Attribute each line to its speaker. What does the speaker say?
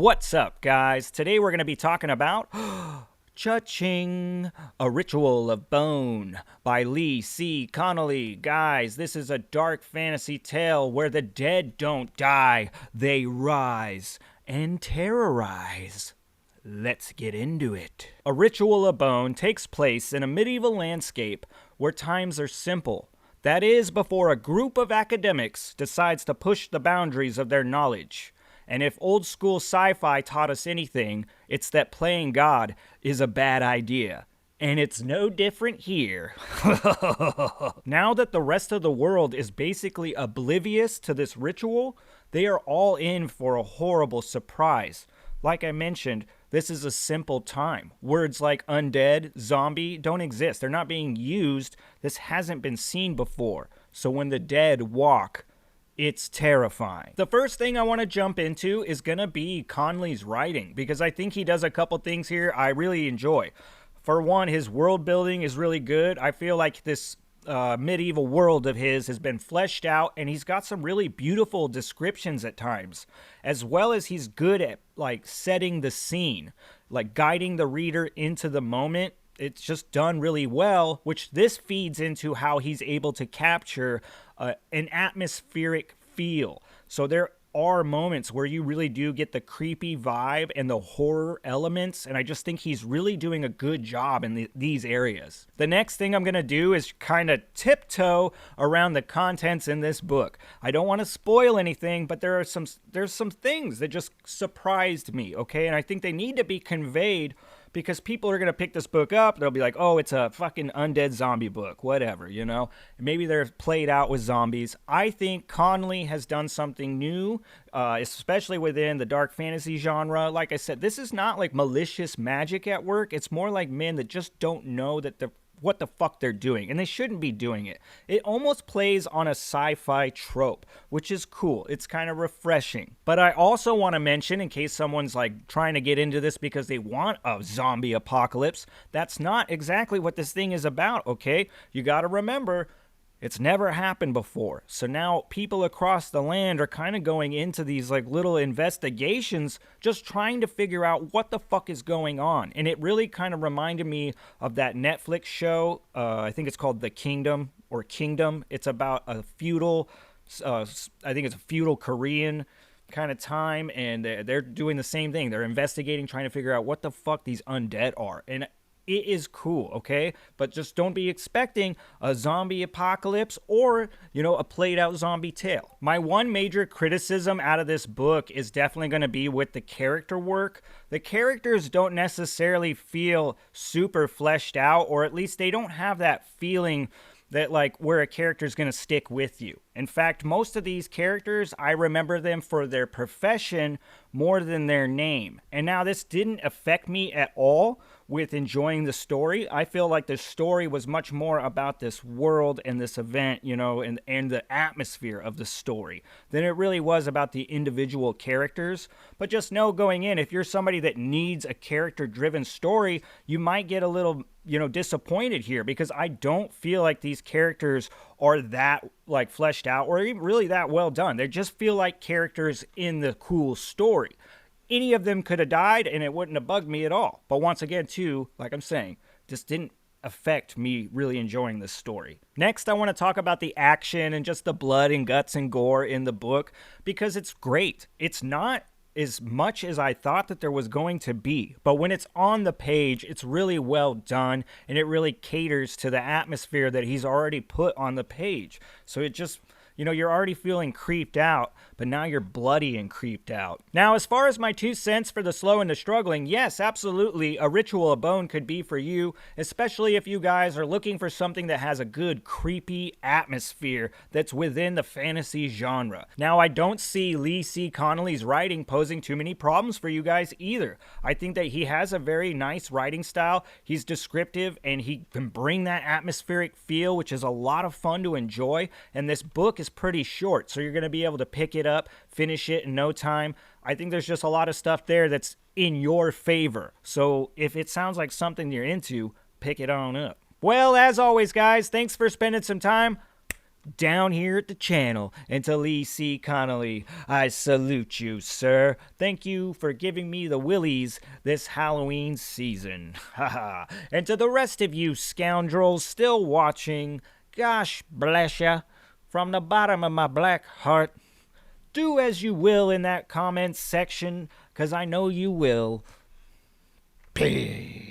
Speaker 1: What's up, guys? Today we're going to be talking about Cha-Ching, A Ritual of Bone by Lee C. Conley. Guys, this is a dark fantasy tale where the dead don't die, they rise and terrorize. Let's get into it. A Ritual of Bone takes place in a medieval landscape where times are simple. That is, before a group of academics decides to push the boundaries of their knowledge. And if old school sci-fi taught us anything, it's that playing God is a bad idea. And it's no different here. Now that the rest of the world is basically oblivious to this ritual, they are all in for a horrible surprise. Like I mentioned, this is a simple time. Words like undead, zombie don't exist. They're not being used. This hasn't been seen before. So when the dead walk, it's terrifying. The first thing I want to jump into is going to be Conley's writing, because I think he does a couple things here I really enjoy. For one, his world building is really good. I feel like this medieval world of his has been fleshed out, and he's got some really beautiful descriptions at times, as well as he's good at like setting the scene, like guiding the reader into the moment. It's just done really well, which this feeds into how he's able to capture an atmospheric feel. So there are moments where you really do get the creepy vibe and the horror elements, and I just think he's really doing a good job in these areas. The next thing I'm going to do is kind of tiptoe around the contents in this book. I don't want to spoil anything, but there's some things that just surprised me, okay? And I think they need to be conveyed, because people are going to pick this book up. They'll be like, oh, it's a fucking undead zombie book, whatever, you know? Maybe they're played out with zombies. I think Conley has done something new, especially within the dark fantasy genre. Like I said, this is not like malicious magic at work. It's more like men that just don't know that what the fuck they're doing, and they shouldn't be doing it. It almost plays on a sci-fi trope, which is cool. It's kind of refreshing. But I also want to mention, in case someone's like trying to get into this because they want a zombie apocalypse, that's not exactly what this thing is about, okay? You got to remember, it's never happened before. So now people across the land are kind of going into these like little investigations, just trying to figure out what the fuck is going on. And it really kind of reminded me of that Netflix show. I think it's called The Kingdom or Kingdom. It's about a feudal, I think it's a feudal Korean kind of time. And they're doing the same thing. They're investigating, trying to figure out what the fuck these undead are. And it is cool, okay? But just don't be expecting a zombie apocalypse or, you know, a played out zombie tale. My one major criticism out of this book is definitely going to be with the character work. The characters don't necessarily feel super fleshed out, or at least they don't have that feeling that like where a character is going to stick with you. In fact, most of these characters, I remember them for their profession more than their name. And now this didn't affect me at all with enjoying the story. I feel like the story was much more about this world and this event, you know, and the atmosphere of the story than it really was about the individual characters. But just know going in, if you're somebody that needs a character-driven story, you might get a little, you know, disappointed here, because I don't feel like these characters are that like fleshed out or even really that well done. They just feel like characters in the cool story. Any of them could have died and it wouldn't have bugged me at all. But once again, too, like I'm saying, this didn't affect me really enjoying this story. Next, I want to talk about the action and just the blood and guts and gore in the book, because it's great. It's not as much as I thought that there was going to be, but when it's on the page, it's really well done, and it really caters to the atmosphere that he's already put on the page. So it just, you know, you're already feeling creeped out, but now you're bloody and creeped out. Now, as far as my 2 cents for the slow and the struggling, yes, absolutely, A Ritual of Bone could be for you, especially if you guys are looking for something that has a good creepy atmosphere that's within the fantasy genre. Now, I don't see Lee C. Conley's writing posing too many problems for you guys either. I think that he has a very nice writing style. He's descriptive, and he can bring that atmospheric feel, which is a lot of fun to enjoy, and this book is pretty short, so you're going to be able to pick it up, finish it in no time. I think there's just a lot of stuff there that's in your favor. So if it sounds like something you're into, pick it on up. Well, as always, guys, thanks for spending some time down here at the channel. And to Lee C. Conley, I salute you, sir. Thank you for giving me the willies this Halloween season. Haha. And to the rest of you scoundrels still watching, gosh bless ya. From the bottom of my black heart, do as you will in that comments section, 'cause I know you will. Peace.